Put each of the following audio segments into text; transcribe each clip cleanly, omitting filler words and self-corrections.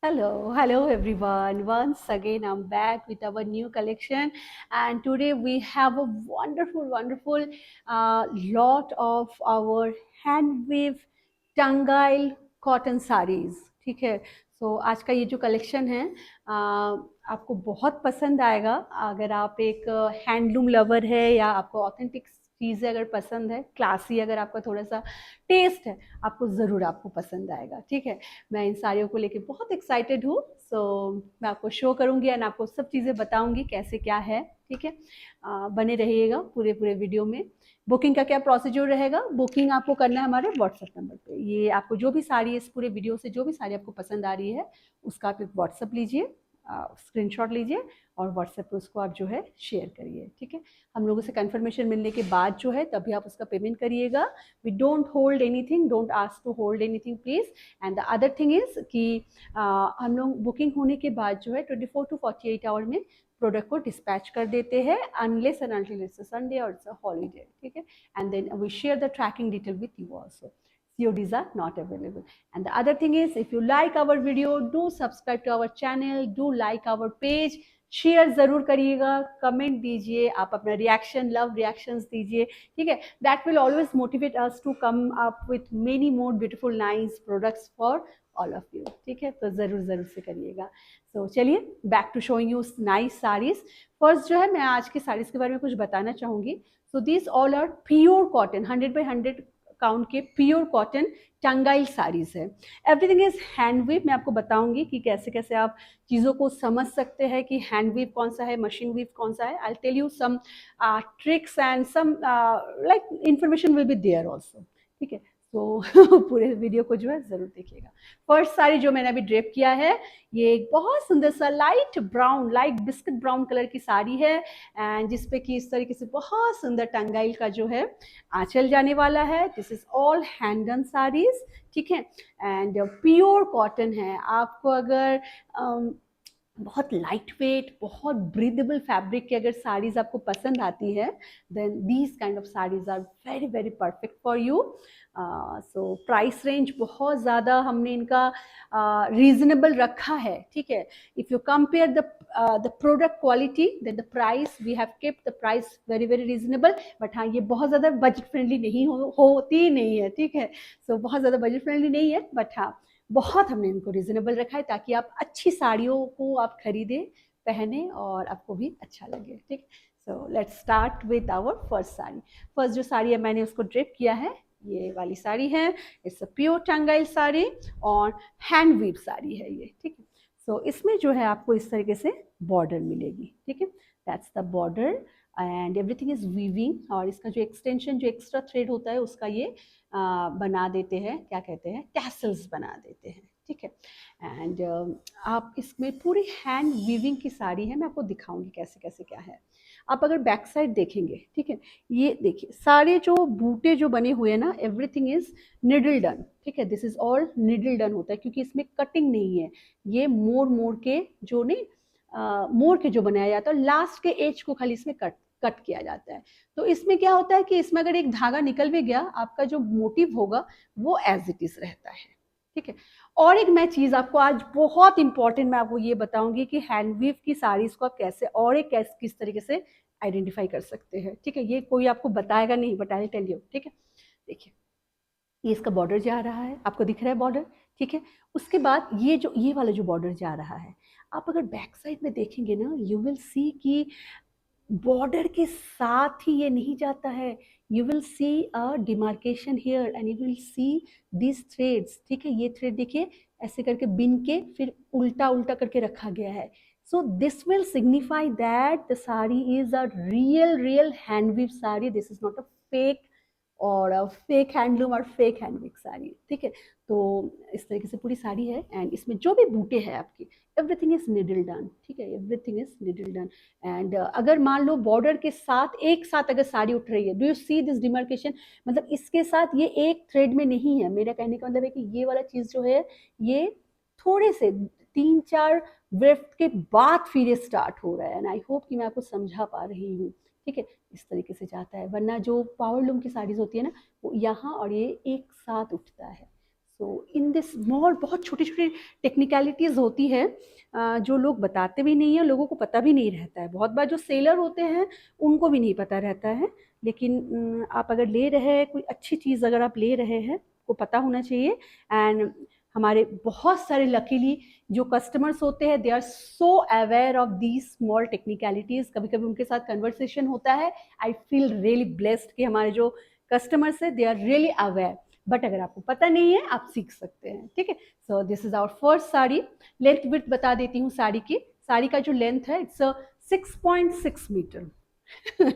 Hello everyone. Once again, I'm back with our new collection, and today we have a wonderful lot of our hand weave Tangail cotton saris. ठीक है, सो आज का ये जो collection है आपको बहुत पसंद आएगा। अगर आप एक हैंडलूम लवर है या आपको ऑथेंटिक चीज़ें अगर पसंद है, क्लासी अगर आपका थोड़ा सा टेस्ट है, आपको पसंद आएगा। ठीक है, मैं इन साड़ियों को लेके बहुत एक्साइटेड हूँ। सो मैं आपको शो करूँगी एंड आपको सब चीज़ें बताऊँगी कैसे क्या है। ठीक है, बने रहिएगा पूरे पूरे वीडियो में। बुकिंग का क्या प्रोसीजर रहेगा, बुकिंग आपको करना है हमारे व्हाट्सएप नंबर पे। ये आपको जो भी साड़ी इस पूरे वीडियो से जो भी साड़ी आपको पसंद आ रही है उसका आप एक व्हाट्सएप लीजिए, स्क्रीनशॉट लीजिए और व्हाट्सएप पे उसको आप जो है शेयर करिए। ठीक है, हम लोगों से कंफर्मेशन मिलने के बाद जो है तभी आप उसका पेमेंट करिएगा। We don't hold anything, don't ask to hold anything please. And the other thing is कि हम लोग बुकिंग होने के बाद जो है 24 to 48 आवर में प्रोडक्ट को डिस्पैच कर देते हैं, unless and until it's a Sunday और इट्स अ हॉलीडे। ठीक है, and then we share the tracking detail with you also. CODs are not available. And the other thing is, if you like our video, do subscribe to our channel, do like our page, share जरूर करिएगा, comment दीजिए, आप अपना reaction, love reactions दीजिए। ठीक है, that will always motivate us to come up with many more beautiful nice products for all of you. ठीक है, तो जरूर जरूर से करिएगा। तो चलिए back to showing you nice saris. First जो है मैं आज की साड़ीज के बारे में कुछ बताना चाहूंगी। So this all are pure cotton, 100 by 100 count के प्योर कॉटन टंगाइल साड़ीज है। Everything is handweave. मैं आपको बताऊंगी कि कैसे कैसे आप चीज़ों को समझ सकते हैं कि हैंडवीव कौन सा है, मशीन वीव कौन सा है। I tell you some tricks and some like information will be there also. ठीक है, तो पूरे वीडियो को जो है जरूर देखिएगा। फर्स्ट साड़ी जो मैंने अभी ड्रेप किया है, ये एक बहुत सुंदर सा light brown, light biscuit brown colour की साड़ी है, एंड जिसपे कि इस तरीके से बहुत सुंदर टंगाइल का जो है आंचल जाने वाला है। This is all hand done saris. ठीक है, एंड प्योर कॉटन है। आपको अगर बहुत लाइट वेट, बहुत ब्रीदेबल फैब्रिक की अगर साड़ीज आपको पसंद आती है, then these kind of saris are very very perfect for you. So price range बहुत ज़्यादा हमने इनका रीजनेबल रखा है। ठीक है, if you compare the product quality, then the price, we have kept the price very very reasonable. But हाँ, ये बहुत ज़्यादा बजट फ्रेंडली नहीं होती नहीं है। ठीक है, सो बहुत ज़्यादा बजट फ्रेंडली नहीं है, बट हाँ बहुत हमने इनको रिजनेबल रखा है ताकि आप अच्छी साड़ियों को आप खरीदें, पहने और आपको भी अच्छा लगे। ठीक, so let's start with our first sari. First जो साड़ी है मैंने उसको ड्रेप किया है, ये वाली साड़ी है। It's a pure Tangail sari और हैंड वीव साड़ी है ये। ठीक है, सो इसमें जो है आपको इस तरीके से बॉर्डर मिलेगी। ठीक है, that's the border and everything is weaving. और इसका जो एक्सटेंशन, जो एक्स्ट्रा थ्रेड होता है उसका ये बना देते हैं, क्या कहते हैं, टैसल्स बना देते हैं। ठीक है, एंड आप इसमें पूरी हैंड वीविंग की साड़ी है। मैं आपको दिखाऊंगी कैसे कैसे क्या है। आप अगर बैक साइड देखेंगे, ठीक है, ये देखिए सारे जो बूटे जो बने हुए हैं ना, एवरीथिंग इज निडल डन। ठीक है, this is all needle done होता है क्योंकि इसमें कटिंग नहीं है। ये मोड़ मोड़ के जो नहीं मोड़ के जो बनाया जाता है, लास्ट के एज को खाली इसमें कट किया जाता है। तो इसमें क्या होता है कि इसमें अगर एक धागा निकल भी गया, आपका जो मोटिव होगा वो एज इट इज रहता है। ठीक है, और एक मैं चीज आपको आज बहुत इंपॉर्टेंट मैं आपको ये बताऊंगी कि हैंडवीव की साड़ीज को आप कैसे और एक किस तरीके से आइडेंटिफाई कर सकते हैं। ठीक है, ये कोई आपको बताएगा नहीं, बट आई टेल यू। ठीक है, देखिए ये इसका बॉर्डर जा रहा है, आपको दिख रहा है बॉर्डर। ठीक है, उसके बाद ये वाला जो बॉर्डर जा रहा है, आप अगर बैक साइड में देखेंगे ना, यू विल सी कि बॉर्डर के साथ ही ये नहीं जाता है। You will see a demarcation here and you will see this threads. ठीक है, ये थ्रेड देखिए ऐसे करके बिन के फिर उल्टा उल्टा करके रखा गया है। So this will signify that the sari is a real handweave sari. This is not a fake और फेक हैंडलूम और फेक हैंडमेड साड़ी। ठीक है, तो इस तरीके से पूरी साड़ी है एंड इसमें जो भी बूटे हैं आपकी, एवरीथिंग इज निडल डन। ठीक है, everything is needle done. And अगर मान लो बॉर्डर के साथ एक साथ अगर साड़ी उठ रही है, do you see this demarcation, मतलब इसके साथ ये एक थ्रेड में नहीं है। मेरा कहने का मतलब है कि ये वाला चीज जो है ये थोड़े से 3-4 वेफ्ट के बाद फिर ये स्टार्ट हो रहा है। एंड आई होप कि मैं आपको समझा पा रही हूँ। ठीक है, इस तरीके से जाता है, वरना जो पावर लूम की साड़ीज होती है ना, वो यहाँ और ये एक साथ उठता है। सो इन दिस स्मॉल, बहुत छोटी छोटी टेक्निकलिटीज़ होती है जो लोग बताते भी नहीं है, लोगों को पता भी नहीं रहता है। बहुत बार जो सेलर होते हैं उनको भी नहीं पता रहता है, लेकिन आप अगर ले रहे हैं कोई अच्छी चीज़, अगर आप ले रहे हैं को पता होना चाहिए। एंड हमारे बहुत सारे लकीली जो कस्टमर्स होते हैं, they are so aware of these small technicalities. कभी कभी उनके साथ कन्वर्सेशन होता है, आई फील रियली ब्लेस्ड कि हमारे जो कस्टमर्स है they are really aware. But अगर आपको पता नहीं है आप सीख सकते हैं, ठीक है। So this is our first sari. Length width बता देती हूँ साड़ी की। साड़ी का जो लेंथ है इट्स 6.6 मीटर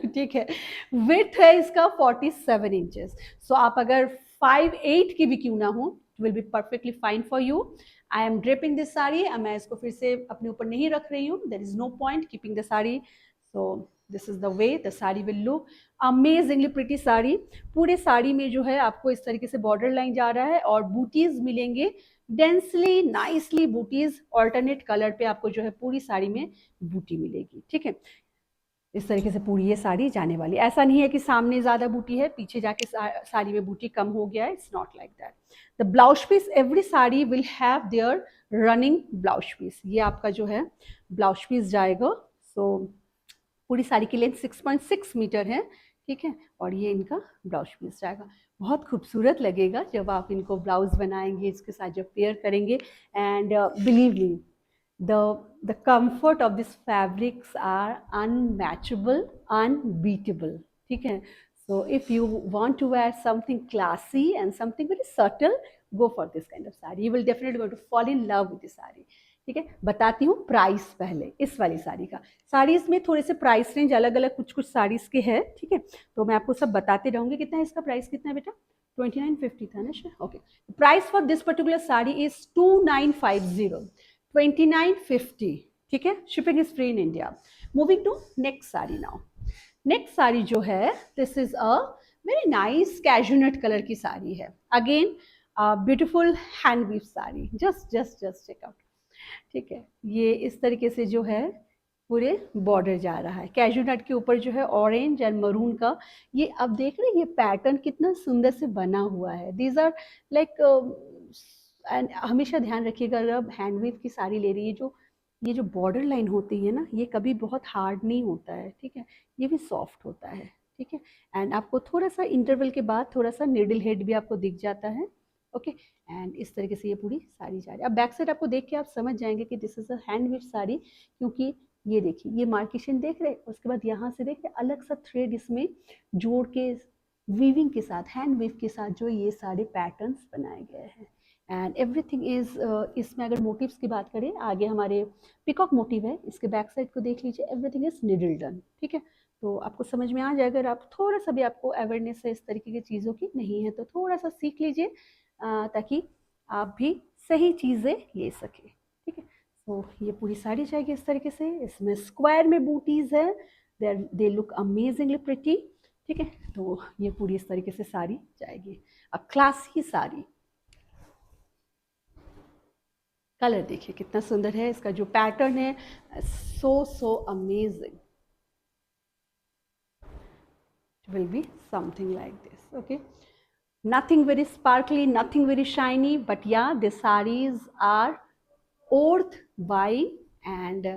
ठीक है। विड्थ है इसका 47 इंचेस। सो आप अगर 5'8" की भी क्यों ना हो, will be perfectly fine for you. I am draping this sari, मैं इसको फिर से अपने ऊपर नहीं रख रही हूँ, there is no point keeping the sari. So this is the way the sari will look. Amazingly pretty sari. पूरे साड़ी में जो है आपको इस तरीके से बॉर्डर लाइन जा रहा है और बूटीज मिलेंगे, densely nicely booties, alternate colour पे आपको जो है पूरी साड़ी में बूटी मिलेगी, ठीक है। इस तरीके से पूरी ये साड़ी जाने वाली। ऐसा नहीं है कि सामने ज़्यादा बूटी है, पीछे जाके साड़ी में बूटी कम हो गया है, it's not like that. The blouse piece, every sari will have their running blouse piece. ये आपका जो है ब्लाउज पीस जाएगा। सो पूरी साड़ी की लेंथ 6.6 मीटर है, ठीक है। और ये इनका ब्लाउज पीस जाएगा। बहुत खूबसूरत लगेगा जब आप इनको ब्लाउज बनाएंगे, इसके साथ जब पेयर करेंगे। And believe me, the comfort of these fabrics are unmatchable, unbeatable, ठीक है। So if you want to wear something classy and something very subtle, go for this kind of saree. You will definitely going to fall in love with this saree, ठीक है। बताती हूँ price पहले इस वाली साड़ी का। साड़ीज में थोड़े से प्राइस रेंज अलग अलग कुछ कुछ साड़ीज के हैं, ठीक है। तो मैं आपको सब बताते रहूँगी। कितना है इसका प्राइस, कितना है बेटा? 2950 था ना? Okay. Price for this particular sari is 2950, 2950, ठीक है। Shipping is free in India. Moving to next sari now. Next sari जो है, this is a very nice cashew nut colour की साड़ी है। Again beautiful hand weave sari, just check out, ठीक है। ये इस तरीके से जो है पूरे बॉर्डर जा रहा है। कैजू नट के ऊपर जो है ऑरेंज एंड मरून का, ये अब देख रहे हैं ये पैटर्न कितना सुंदर से बना हुआ है। दीज आर लाइक, एंड हमेशा ध्यान रखिएगा अगर हैंडवीव की साड़ी ले रही है, जो ये जो बॉर्डर लाइन होती है ना, ये कभी बहुत हार्ड नहीं होता है, ठीक है। ये भी सॉफ्ट होता है, ठीक है। एंड आपको थोड़ा सा इंटरवल के बाद थोड़ा सा निडल हेड भी आपको दिख जाता है, ओके। एंड इस तरीके से ये पूरी साड़ी जा रही है। अब बैक साइड आपको देख के आप समझ जाएंगे कि this is a handmade sari, क्योंकि ये देखिए ये मार्केशन देख रहे हैं, उसके बाद यहाँ से देख रहे अलग सा थ्रेड इसमें जोड़ के वीविंग के साथ, हैंड वीव के साथ जो ये सारे पैटर्न्स बनाए गए हैं। एंड एवरीथिंग इज, इसमें अगर मोटिव्स की बात करें, आगे हमारे पिकॉक मोटिव है, इसके बैक साइड को देख लीजिए, एवरीथिंग इज निडल डन, ठीक है। तो आपको समझ में आ जाएगा। अगर आप थोड़ा सा भी आपको अवेयरनेस है इस तरीके की चीज़ों की नहीं है, तो थोड़ा सा सीख लीजिए ताकि आप भी सही चीज़ें ले सके, ठीक है। तो ये पूरी साड़ी जाएगी इस तरीके से। इसमें स्क्वायर में बूटीज है, दे लुक अमेजिंगली प्रिटी, ठीक है। तो ये पूरी इस तरीके से साड़ी जाएगी। अब क्लासी साड़ी, कलर देखिए कितना सुंदर है, इसका जो पैटर्न है so amazing, will be something like this, okay. Nothing very sparkly, nothing very shiny, but yeah, the sarees are worth buying, and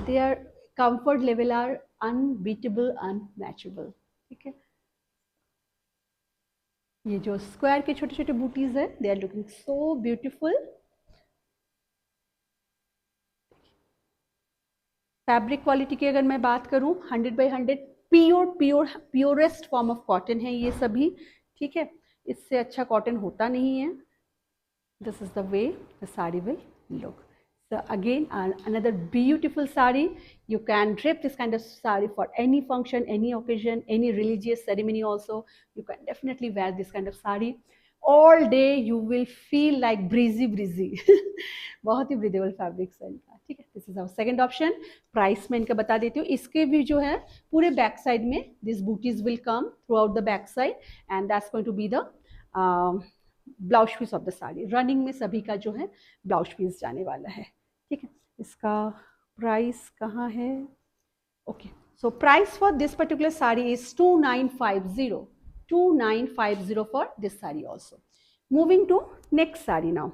their comfort level are unbeatable, unmatchable, ठीक है। ये जो स्क्वायर के छोटे छोटे बूटीज है, they are looking so beautiful. Fabric quality की अगर मैं बात करूं, 100/100 प्योरेस्ट फॉर्म ऑफ कॉटन है ये सभी, ठीक है। इससे अच्छा कॉटन होता नहीं है। This is the way the sari will look. So again, another beautiful sari. You can drape this kind of sari for any function, any occasion, any religious ceremony also. You can definitely wear this kind of sari. All day you will feel like breezy breezy. बहुत ही breathable fabrics है इनका, ठीक है। This is our second option. Price मैं इनका बता देती हूँ। इसके भी जो है पूरे बैक साइड में these booties will come throughout the back side, and that's going to be the blouse piece of the sari. Running में सभी का जो है ब्लाउज पीस जाने वाला है, ठीक है। इसका प्राइस कहाँ है? Okay, so price for this particular sari is 2950, 2950 for this sari also. Moving to next sari now.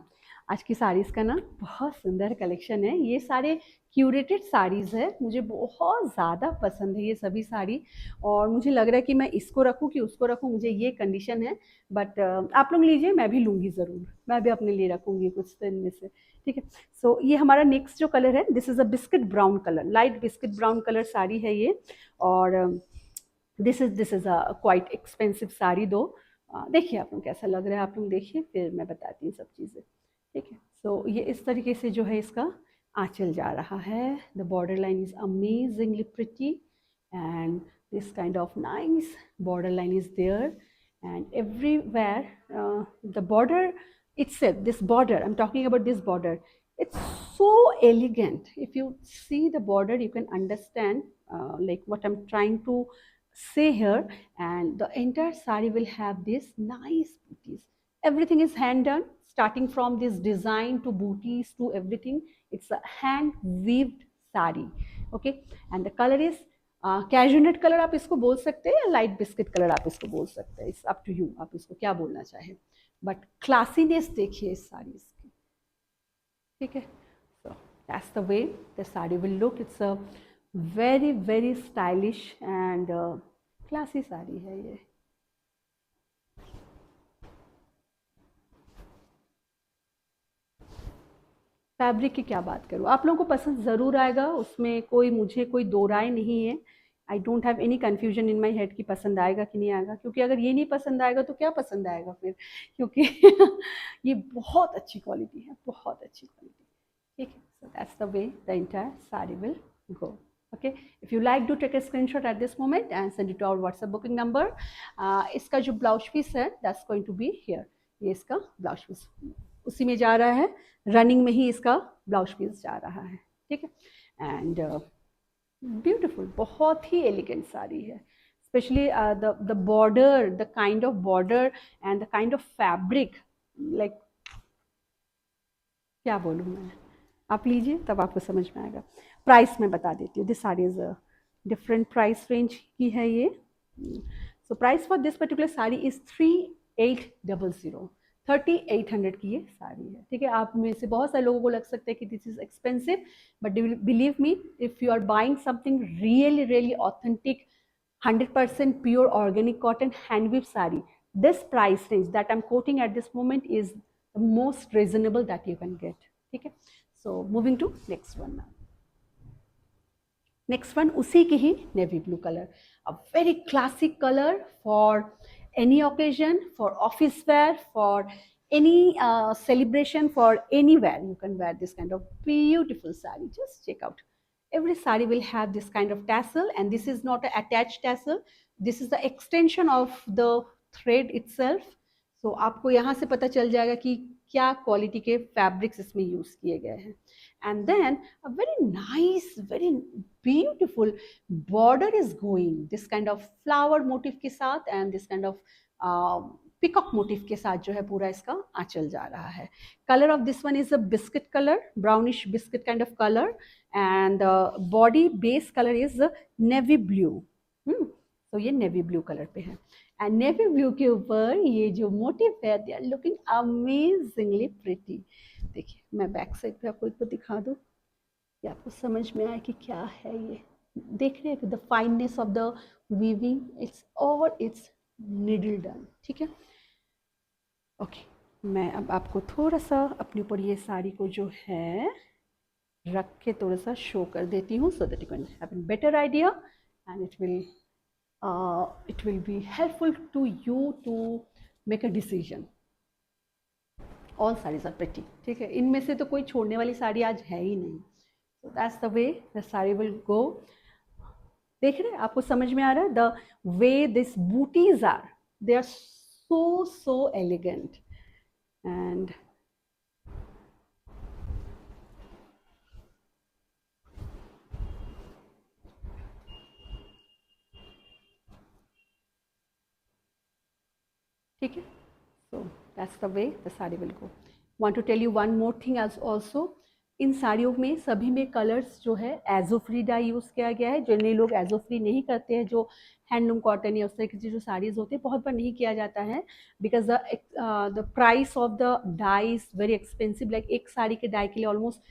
आज की साड़ीज़ का ना बहुत सुंदर कलेक्शन है। ये सारे क्यूरेटेड साड़ीज़ है, मुझे बहुत ज़्यादा पसंद है ये सभी साड़ी। और मुझे लग रहा है कि मैं इसको रखूँ कि उसको रखूँ, मुझे ये कंडीशन है। बट आप लोग लीजिए, मैं भी लूँगी ज़रूर, मैं भी अपने लिए रखूँगी कुछ तो इनमें से। ठीक है, सो ये हमारा नेक्स्ट जो कलर है, this is a biscuit brown colour, light biscuit brown colour sari है ये। और this is a quite expensive sari दो। देखिए आप लोग कैसा लग रहा है, आप लोग देखिए, फिर मैं बताती हूँ सब चीज़ें। ठीक है, सो ये इस तरीके से जो है इसका आंचल जा रहा है। The border line is amazingly pretty and this kind of nice border line is there, and everywhere the border itself, this border, I'm talking about this border, it's so elegant. If you see the border, you can understand like what I'm trying to say here. And the entire sari will have this nice booties. Everything is hand done, starting from this design to booties to everything. It's a hand weaved sari. Okay, and the color is cashew nut colour आप इसको बोल सकते हैं, या light biscuit colour आप इसको बोल सकते हैं, इट्स अप टू यू, आप इसको क्या बोलना चाहें। बट क्लासीनेस देखिए इस साड़ी की। ठीक है, so that's the way the sari will look. It's a very very stylish and classy sari है ये। फैब्रिक की क्या बात करूँ, आप लोगों को पसंद ज़रूर आएगा, उसमें कोई मुझे कोई दो राय नहीं है। I don't have any confusion in my head कि पसंद आएगा कि नहीं आएगा, क्योंकि अगर ये नहीं पसंद आएगा तो क्या पसंद आएगा फिर, क्योंकि ये बहुत अच्छी क्वालिटी है, बहुत अच्छी क्वालिटी। ठीक है, so that's the way the entire sari will go. Okay, if you like, do take a screenshot at this moment and send it to our WhatsApp booking number. इसका जो ब्लाउज पीस है, that's going to be here. ये इसका blouse piece उसी में जा रहा है, रनिंग में ही इसका ब्लाउज पीस जा रहा है। ठीक है, एंड ब्यूटीफुल, बहुत ही एलिगेंट साड़ी है। Specially the border, the kind of border and the kind of fabric, like क्या बोलूँ मैं, आप लीजिए तब आपको समझ में आएगा। प्राइस मैं बता देती हूँ, this sari is different price range की है ये। सो price for this particular sari is 3800, 3800 की ये साड़ी है। ठीक है, आप में से बहुत सारे लोगों को लग सकता है कि this is expensive, but believe me, if you are buying something really really authentic, 100% pure organic cotton hand weave sari, this price range that I'm quoting at this moment is the most reasonable that you can get. Okay, so moving to next one now. Next one, उसी की ही navy blue color, a very classic color for any occasion, for office wear, for any celebration, for anywhere you can wear this kind of beautiful sari. Just check out. Every sari will have this kind of tassel, and this is not an attached tassel. This is the extension of the thread itself. So आपको यहाँ से पता चल जाएगा कि क्या quality के fabrics इसमें यूज किए गए हैं। And then a very nice, very beautiful border is going, this kind of flower motif के साथ and this kind of peacock motif के साथ जो है पूरा इसका आंचल जा रहा है। Color of this one is a biscuit color, brownish biscuit kind of color, and body base color is navy blue. तो ये नेवी ब्लू कलर पे है, एंड नेवी ब्लू के ऊपर ये जो मोटिव है, they are looking amazingly pretty. देखिए मैं बैक साइड पे आपको एक बार दिखा दूँ कि आपको समझ में आए कि क्या है ये। देख रहे हैं the fineness of the weaving, it's over, it's needle done. ठीक है, ओके, मैं अब आपको थोड़ा सा अपने ऊपर ये साड़ी को जो है रख के थोड़ा सा शो कर देती हूँ, so that you can have a better idea and it will be helpful to you to make a decision. All sarees are pretty. ठीक है, इनमें से तो कोई छोड़ने वाली साड़ी आज है ही नहीं। So that's the way the saree will go. देख रहे हैं, आपको समझ में आ रहा है the way these booties are, they are so elegant. And ठीक है, so that's the way the saree will go. Want to tell you one more thing as also, इन साड़ियों में सभी में कलर्स जो है एजोफ्री डाई यूज़ किया गया है। जनरली लोग एजोफ्री नहीं करते हैं, जो हैंडलूम कॉटन या उस तरीके की जो साड़ीज़ होती है बहुत बार नहीं किया जाता है, because the price of the dye is very expensive. Like एक साड़ी के डाई के लिए ऑलमोस्ट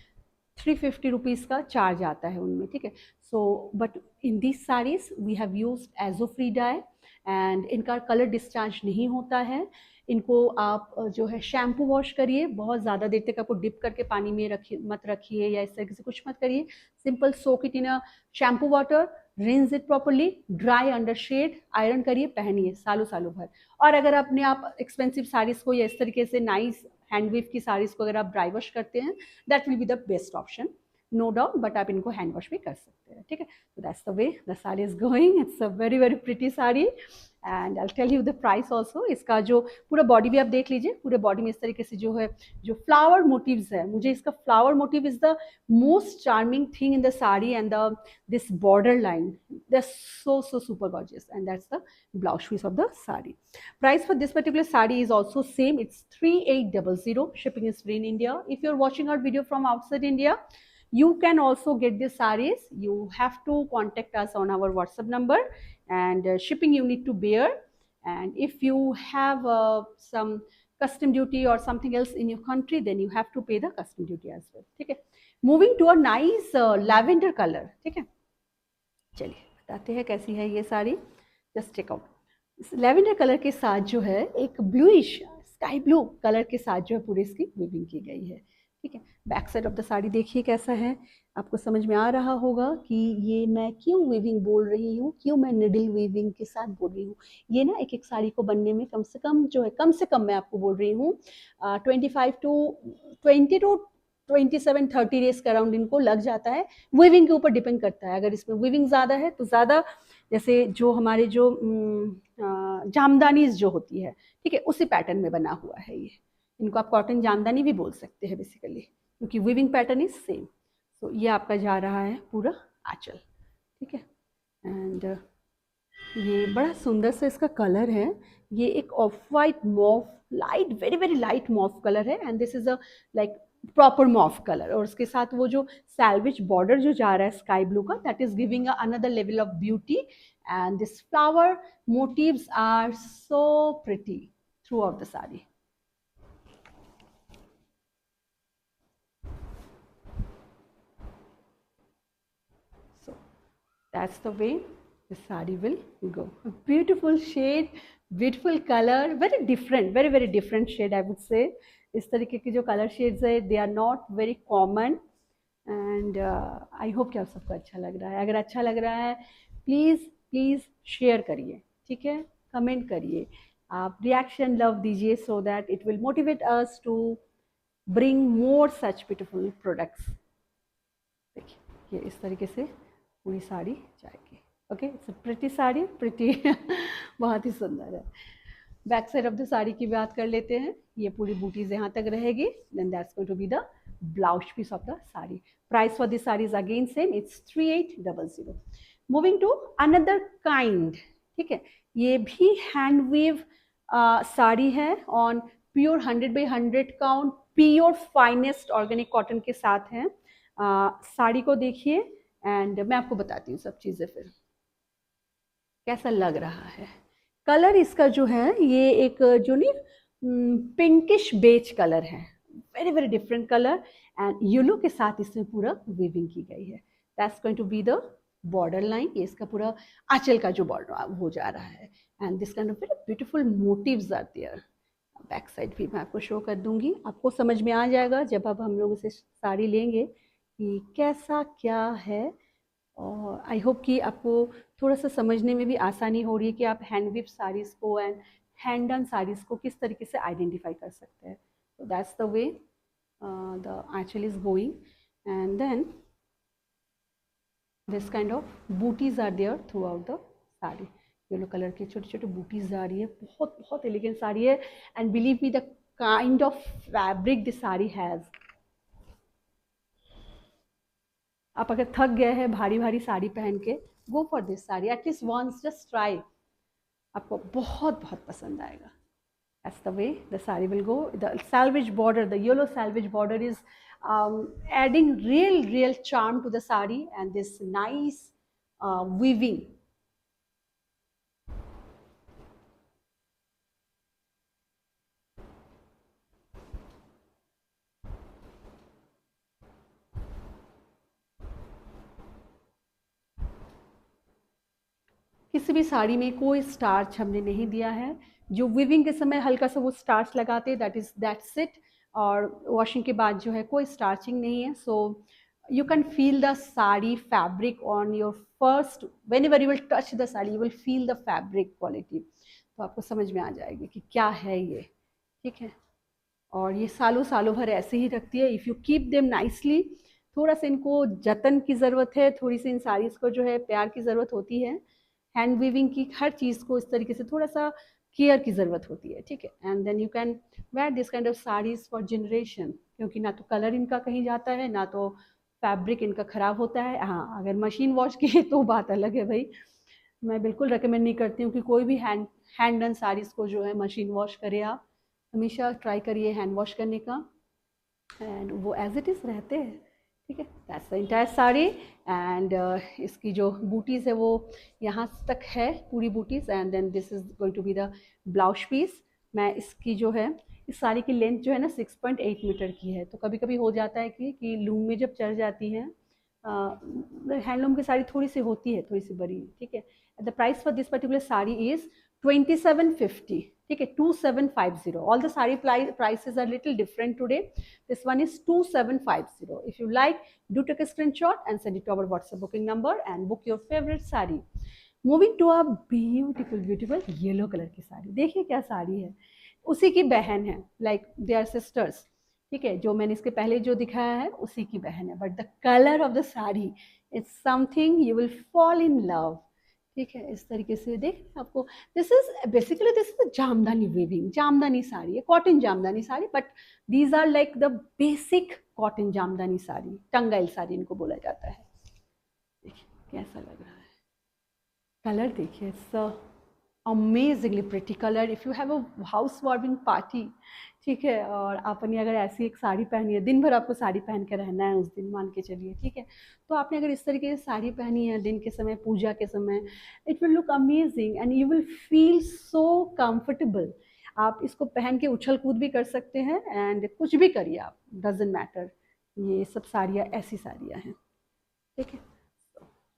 350 रुपीज़ का चार्ज आता है उनमें, ठीक है। So but in this saris we have used azo free dye and इनका कलर डिस्चार्ज नहीं होता है। इनको आप जो है शैम्पू वॉश करिए, बहुत ज़्यादा देर तक आपको डिप करके पानी में रखिए मत रखिए या इस तरीके से कुछ मत करिए। Simple soak it in a shampoo water, rinse it properly, dry under shade, iron करिए, पहनिए सालों सालों भर। और अगर अपने आप एक्सपेंसिव साड़ीज़ को या इस तरीके से नाइस हैंडवीव की साड़ीज़ को अगर आप ड्राई वॉश करते हैं, that will be the best option, no doubt. But आप इनको हैंड वॉश भी कर सकते हैं, ठीक है। So that's the way the saree is going. It's a very very pretty saree and I'll tell you the price also. इसका जो पूरा बॉडी भी आप देख लीजिए, पूरे बॉडी में इस तरीके से जो है जो फ्लावर मोटिव्स है, मुझे इसका flower motive is the most charming thing in the sari and the this border line, they're so super gorgeous and that's the blouse piece of the saree. Price for this particular saree is also same, it's 3800. Shipping is free in India. If you're watching our video from outside India, you can also get the sarees. You have to contact us on our WhatsApp number and shipping you need to bear. And if you have some custom duty or something else in your country, then you have to pay the custom duty as well. ठीक है. Moving to a nice lavender color. ठीक है. चलिए बताते हैं कैसी है ये sari. Just check out. Lavender colour के साथ जो है एक ब्लूइश स्काई ब्लू कलर के साथ जो है पूरी इसकी वीविंग की गई है, ठीक है. Back side of the sari देखिए कैसा है, आपको समझ में आ रहा होगा कि ये मैं क्यों वीविंग बोल रही हूँ, क्यों मैं निडल वीविंग के साथ बोल रही हूँ. ये ना एक एक साड़ी को बनने में कम से कम जो है, कम से कम मैं आपको बोल रही हूँ 27-30 डेज के अराउंड इनको लग जाता है. वीविंग के ऊपर डिपेंड करता है, अगर इसमें वीविंग ज़्यादा है तो ज़्यादा, जैसे जो हमारे जो जामदानीज जो होती है, ठीक है, उसी पैटर्न में बना हुआ है ये. इनको आप कॉटन जामदानी भी बोल सकते हैं बेसिकली, क्योंकि वीविंग पैटर्न इज सेम. तो ये आपका जा रहा है पूरा आंचल, ठीक है. एंड ये बड़ा सुंदर सा इसका कलर है. ये एक off white mauve, light very very light mauve colour है and this is a like proper mauve colour. और उसके साथ वो जो सैल्वेज बॉर्डर जो जा रहा है स्काई ब्लू का, that is giving another level of beauty. And this flower motifs are so pretty throughout the sari. That's the way the saree will go. A beautiful shade, beautiful color, very different, very very different shade I would say. इस तरीके के जो colour shades है, they are not very common and I hope कि आप सबको अच्छा लग रहा है. अगर अच्छा लग रहा है प्लीज़ प्लीज़ शेयर करिए, ठीक है, कमेंट करिए, आप रिएक्शन लव दीजिए, so that it will motivate us to bring more such beautiful products. देखिए ये इस तरीके से पूरी साड़ी जाएगी. Okay, it's a pretty sari, pretty बहुत ही सुंदर है. Back side of the sari की बात कर लेते हैं. ये पूरी बूटीज यहाँ तक रहेगी. Then that's going to be the blouse piece of the sari. Price for this sari is again same, it's 3800. Moving to another kind, ठीक है. ये भी हैंड वीव साड़ी है on pure 100/100 count pure finest organic cotton के साथ है. साड़ी को देखिए एंड मैं आपको बताती हूँ सब चीज़ें फिर कैसा लग रहा है. कलर इसका जो है ये एक जो नहीं पिंकिश बेज कलर है, very very different colour and yellow के साथ इसमें पूरा वीविंग की गई है. That's going to be the border line. ये इसका पूरा आंचल का जो बॉर्डर हो जा रहा है and this kind of very beautiful motifs are there. Back side भी मैं आपको शो कर दूंगी, आपको समझ में आ जाएगा जब अब हम लोग इसे साड़ी लेंगे कि कैसा क्या है. और आई होप कि आपको थोड़ा सा समझने में भी आसानी हो रही है कि आप हैंड वीव साड़ीज़ को एंड हैंड डन साड़ीज़ को किस तरीके से आइडेंटिफाई कर सकते हैं. तो that's the way the aanchal is going and then this kind of butis are there throughout the sari. Yellow colour के छोटे छोटे बूटीज आ रही है, बहुत बहुत एलिगेंट साड़ी है and believe me the kind of fabric this sari has. आप अगर थक गए हैं भारी भारी साड़ी पहन के, go for this sari, at least once, just try, आपको बहुत बहुत पसंद आएगा. That's the way the saree will go. The salvage border, the yellow salvage border is adding real charm to the sari and this nice weaving. किसी भी साड़ी में कोई starch हमने नहीं दिया है। जो वीविंग के समय हल्का सा वो स्टार्च लगाते हैं, दैट्स इट। और वॉशिंग के बाद जो है कोई स्टार्चिंग नहीं है। So you can feel the sari fabric on your first, when ever you will touch the sari you will feel the fabric quality. तो आपको समझ में आ जाएगी कि क्या है ये, ठीक है। और ये सालों सालों भर ऐसे ही रखती है। If you keep them nicely, थोड़ा सा इनको जतन की ज़रूरत है, थोड़ी सी इन साड़ीज़ को जो है प्यार की ज़रूरत होती है। हैंड वीविंग की हर चीज़ को इस तरीके से थोड़ा सा केयर की ज़रूरत होती है, ठीक है। And then you can wear this kind of saris for generation, क्योंकि ना तो कलर इनका कहीं जाता है, ना तो फैब्रिक इनका ख़राब होता है। हाँ, अगर मशीन वॉश की है तो बात अलग है भाई। मैं बिल्कुल रिकमेंड नहीं करती हूँ कि कोई भी हैंड डन साड़ीज़ को जो है मशीन वॉश करे। आप हमेशा ट्राई करिए हैंड वॉश करने का, एंड वो एज इट इज़ रहते हैं, ठीक है। That's the entire sari. And इसकी जो बूटीज़ है वो यहाँ तक है पूरी बूटीज़। And then this is going to be the blouse piece. मैं इसकी जो है इस साड़ी की लेंथ जो है ना 6.8 मीटर की है। तो कभी कभी हो जाता है कि लूम में जब चढ़ जाती है, हैंडलूम की साड़ी थोड़ी सी होती है, थोड़ी सी बड़ी, ठीक है। The price for this particular sari is 2750, ठीक है, 2750. All the sari prices are little different today. This one is 2750. If you like, do take a screenshot and send it to our WhatsApp booking number and book your favorite sari. Moving to a beautiful yellow colour की साड़ी। देखिए क्या साड़ी है, उसी की बहन है, like they are sisters, ठीक है। जो मैंने इसके पहले जो दिखाया है उसी की बहन है, but the colour of the sari it's something you will fall in love, ठीक है। इस तरीके से देख आपको, this is basically this is jamdani weaving, jamdani sari है, cotton jamdani sari, but these are like the basic cotton jamdani sari, Tangail sari इनको बोला जाता है। देखिए कैसा लग रहा है, कलर देखिए, it's amazingly pretty colour. If you have a house warming party, ठीक है, और आपने अगर ऐसी एक साड़ी पहनी है, दिन भर आपको साड़ी पहन के रहना है उस दिन, मान के चलिए, ठीक है। तो आपने अगर इस तरीके से साड़ी पहनी है दिन के समय, पूजा के समय, it will look amazing and you will feel so comfortable. आप इसको पहन के उछल कूद भी कर सकते हैं एंड कुछ भी करिए आप, डजेंट मैटर। ये सब साड़ियाँ ऐसी साड़ियाँ हैं, ठीक है।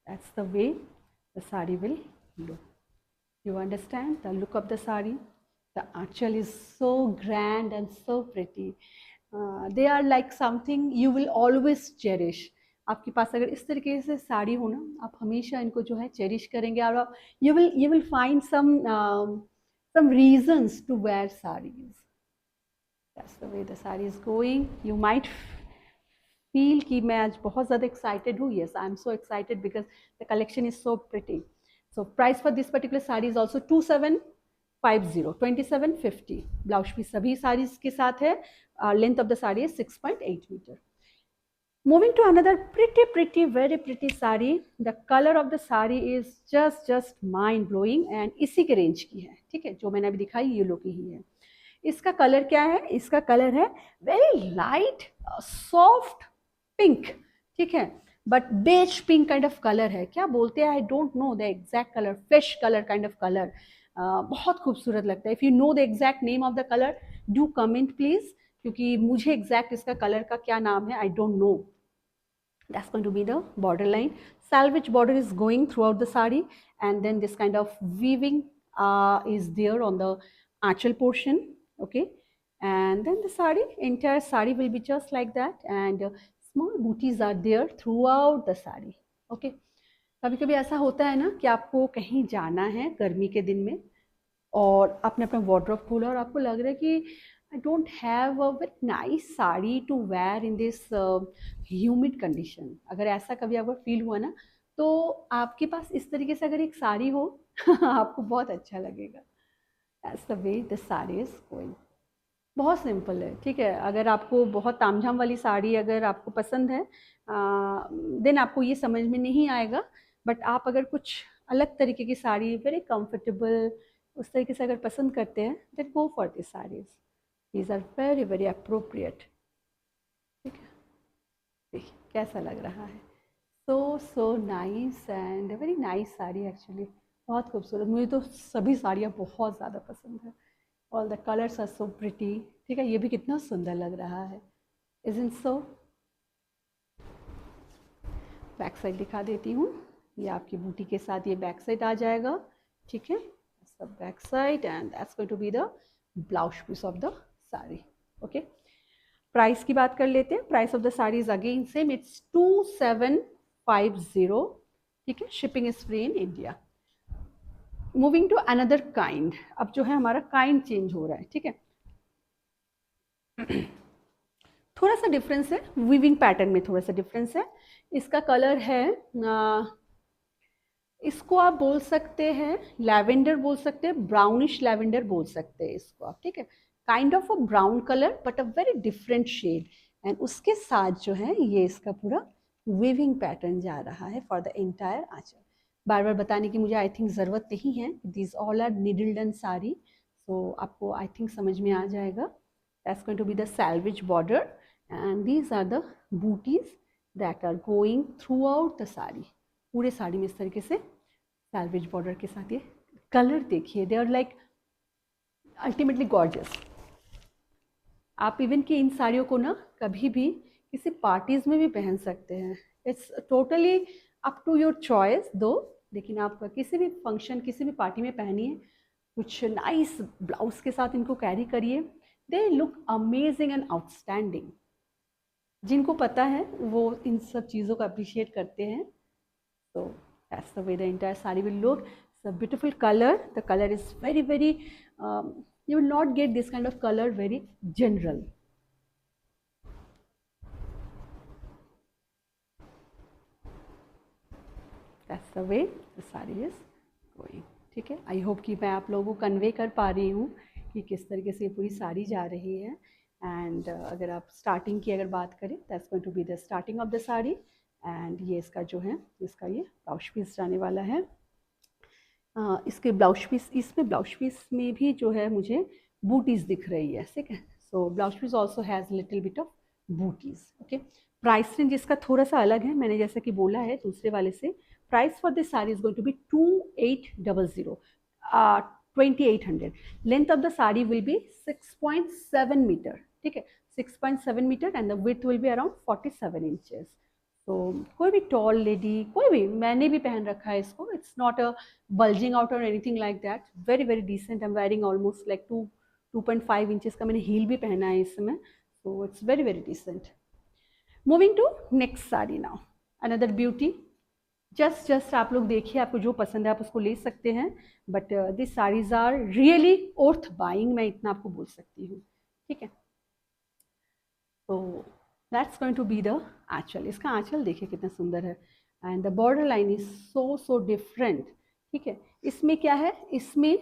That's the way the sari will look. You understand the look of the sari? The aanchal is so grand and so pretty. They are like something you will always cherish. आपके पास अगर इस तरीके से साड़ी हो ना, आप हमेशा इनको जो है चेरिश करेंगे, और आप you will find some reasons to wear sarees. That's the way the saree is going. You might feel कि मैं आज बहुत ज़्यादा excited हूँ. Yes, I'm so excited because the collection is so pretty. So price for this particular saree is also 2750. Blouse piece सभी sarees के साथ है. Length of the saree is 6.8 meter. Moving to another pretty, very pretty saree. The color of the saree is just mind blowing and इसी के range की है, ठीक है। जो मैंने अभी दिखाई ये लो की ही है। इसका कलर क्या है? इसका कलर है वेरी लाइट सॉफ्ट पिंक, ठीक है, but beige pink kind of colour है। क्या बोलते हैं, I don't know the exact colour, fish colour kind of colour. बहुत खूबसूरत लगता है। If you know the exact name of the colour, do comment please, क्योंकि मुझे एग्जैक्ट इसका कलर का क्या नाम है I don't know. That's going to be the border line. Salvage border is going throughout the sari, and then this kind of weaving is there on the achal portion, okay. And then the sari, entire sari will be just like that, and small booties are there throughout the sari, okay. कभी कभी ऐसा होता है ना कि आपको कहीं जाना है गर्मी के दिन में, और आपने अपना वार्डरोब खोला और आपको लग रहा है कि I don't have a very nice sari to wear in this humid condition. अगर ऐसा कभी आपको फील हुआ ना, तो आपके पास इस तरीके से अगर एक साड़ी हो आपको बहुत अच्छा लगेगा। That's the way this sari is going. बहुत सिंपल है, ठीक है। अगर आपको बहुत तामझाम वाली साड़ी अगर आपको पसंद है, देन आपको ये समझ में नहीं आएगा। बट आप अगर कुछ अलग तरीके की साड़ी, वेरी कंफर्टेबल, उस तरीके से अगर पसंद करते हैं, then go for this saris, these are very appropriate, ठीक है। कैसा लग रहा है? So nice and very nice sari actually, बहुत खूबसूरत। मुझे तो सभी साड़ियाँ बहुत ज़्यादा पसंद है। All the colours are so pretty. ठीक है, ये भी कितना सुंदर लग रहा है, इज़न्ट सो? बैक साइड दिखा देती हूँ। ये आपकी बूटी के साथ ये बैक साइड आ जाएगा। ठीक है, सब back side and that's going to be the blouse piece of the sari. Okay, price की बात कर लेते हैं। Price of the sari is again same, it's 2750। ठीक है, shipping is free in India. Moving to another kind, अब जो है हमारा काइंड चेंज हो रहा है। ठीक है, थोड़ा सा डिफरेंस है, वीविंग पैटर्न में थोड़ा सा डिफरेंस है। इसका कलर है इसको आप बोल सकते हैं लैवेंडर, बोल सकते हैं ब्राउनिश लैवेंडर बोल सकते हैं इसको आप। ठीक है, kind of a brown colour but a very different shade. And उसके साथ जो है ये इसका पूरा वीविंग पैटर्न जा रहा है फॉर द एंटायर आंचल। बार बार बताने की मुझे आई थिंक ज़रूरत नहीं है, this all are needle done sari, so आपको आई थिंक समझ में आ जाएगा। That's going to be the selvage border and these are the butis that are going throughout the sari. पूरे साड़ी में इस तरीके से सैल्वेज बॉर्डर के साथ ये कलर देखिए, they are like ultimately gorgeous. आप इवन कि इन साड़ियों को ना कभी भी किसी पार्टीज में भी पहन सकते हैं। It's totally up to your choice दो, लेकिन आप किसी भी फंक्शन किसी भी पार्टी में पहनिए, कुछ नाइस ब्लाउज के साथ इनको कैरी करिए, they look amazing and outstanding. जिनको पता है वो इन सब चीज़ों को अप्रिशिएट करते हैं। So that's the way the entire sari will look. It's a beautiful color. The color is very, very, you will not get this kind of color very general. That's the way the sari is going. ठीक है, आई hope कि मैं आप लोगों को convey कर पा रही हूँ कि किस तरीके से ये पूरी साड़ी जा रही है। एंड अगर आप स्टार्टिंग की अगर बात करें, that's going to be the starting of the sari. And ये इसका जो है इसका ये ब्लाउज पीस जाने वाला है। इसके ब्लाउज पीस, इसमें ब्लाउज पीस में भी जो है मुझे बूटीज़ दिख रही है। ठीक है, so blouse piece also has little bit of butis. Okay, price range इसका थोड़ा सा अलग है, मैंने जैसा कि बोला है दूसरे वाले से। Price for this sari is going to be 2800, 2800। Length of the sari will be 6.7 metre. ठीक है, 6.7 metre and the width will be around 47 inches. तो कोई भी टॉल लेडी, कोई भी, मैंने भी पहन रखा है इसको, it's not a bulging out or anything like that, very very decent. I'm wearing almost like 2.5 inches का मैंने हील भी पहना है इसमें, so it's very very decent. Moving to next sari now, another beauty. just आप लोग देखिए, आपको जो पसंद है आप उसको ले सकते हैं, but this saris are really worth buying, मैं इतना आपको बोल सकती हूँ। ठीक है, तो that's going to be the anchal. इसका आंचल देखिए कितना सुंदर है and the border line is so different. ठीक है, इसमें क्या है, इसमें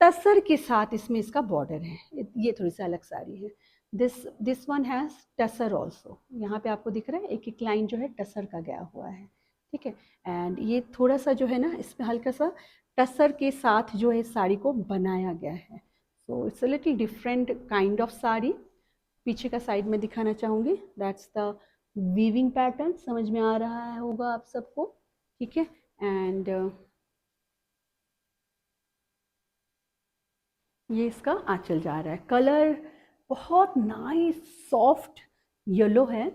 टसर के साथ इसमें इसका बॉर्डर है, ये थोड़ी सी अलग साड़ी है। This one has tussar also, यहाँ पे आपको दिख रहा है एक एक लाइन जो है टसर का गया हुआ है। ठीक है, एंड ये थोड़ा सा जो है ना इसमें हल्का सा टसर के साथ जो है इस साड़ी को बनाया गया है। So it's a little different kind of sari. पीछे का साइड में दिखाना चाहूँगी, दैट्स द वीविंग पैटर्न, समझ में आ रहा है होगा आप सबको। ठीक है, एंड ये इसका आंचल जा रहा है। कलर बहुत नाइस सॉफ्ट येलो है,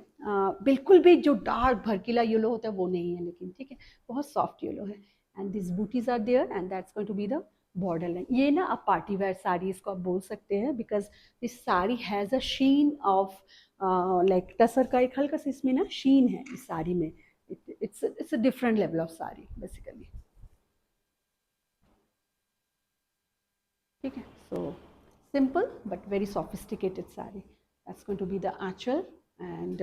बिल्कुल भी जो डार्क भड़कीला येलो होता है वो नहीं है, लेकिन ठीक है बहुत सॉफ्ट येलो है। And this butis are there and that's going to be the border line. ये ना आप पार्टी वेयर साड़ी इसको आप बोल सकते हैं, because this sari has a sheen of like tussar का एक हल्का सा इसमें ना शीन है इस साड़ी में। It's a different level of sari basically. ठीक है, so simple but very sophisticated sari, that's going to be the aanchal. And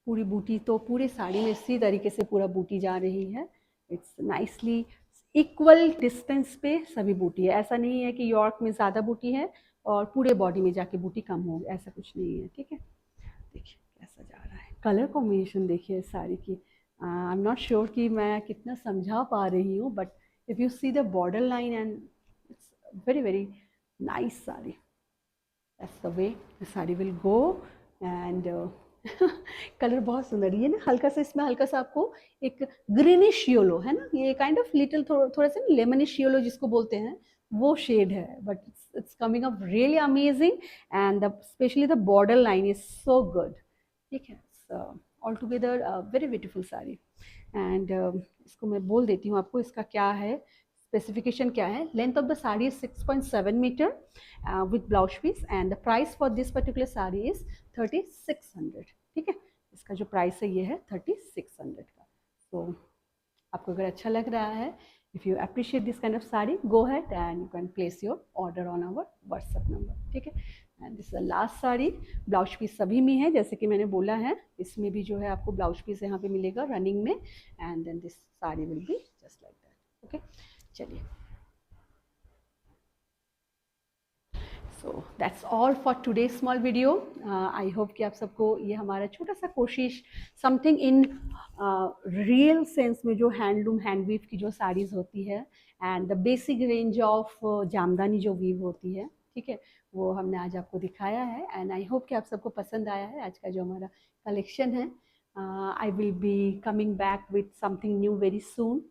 पूरी बूटी तो पूरे साड़ी में इसी तरीके से पूरा बूटी जा रही है। इट्स नाइसली इक्वल डिस्टेंस पे सभी बूटी है, ऐसा नहीं है कि यॉर्क में ज़्यादा बूटी है और पूरे बॉडी में जाके बूटी कम हो, ऐसा कुछ नहीं है। ठीक है, देखिए कैसा जा रहा है, कलर कॉम्बिनेशन देखिए इस साड़ी की। आई एम नॉट श्योर कि मैं कितना समझा पा रही हूँ, but if you see the border line and it's very very nice sari. That's the way the sari will go. And colour बहुत सुंदर, ये ना हल्का सा, इसमें हल्का सा आपको एक ग्रीनिश येलो है ना, ये काइंड ऑफ लिटिल थोड़ा सा लेमनिश येलो जिसको बोलते हैं, वो शेड है, but it's coming up really amazing, and specially the border line is so good. ठीक है, all together very beautiful sari. And इसको मैं बोल देती हूँ आपको इसका क्या है, स्पेसिफिकेशन क्या है। Length of the sari is 6.7 metre with blouse piece, and the price for this particular sari is 3600। ठीक है, इसका जो प्राइस है ये है 3600 का। तो आपको अगर अच्छा लग रहा है, if you appreciate this kind of sari, go ahead and you can place your order on our WhatsApp number. ठीक है, and this the last sari. Blouse piece सभी में है, जैसे कि मैंने बोला है, इसमें भी जो है आपको ब्लाउज पीस यहाँ पे मिलेगा रनिंग में, and then this sari will be just like that. Okay, चलिए, so that's all for today small video. I hope कि आप सबको ये हमारा छोटा सा कोशिश, समथिंग इन रियल सेंस में जो हैंडलूम हैंडवीव की जो साड़ीज़ होती है, and the basic range of jamdani जो वीव होती है, ठीक है, वो हमने आज आपको दिखाया है, एंड आई होप कि आप सबको पसंद आया है आज का जो हमारा कलेक्शन है। I will be coming back with something new very soon.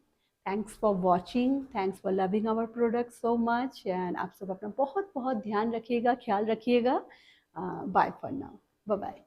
Thanks for watching, thanks for loving our product so much, एंड आप सब अपना बहुत बहुत ध्यान रखिएगा, ख्याल रखिएगा। Bye for now, bye bye.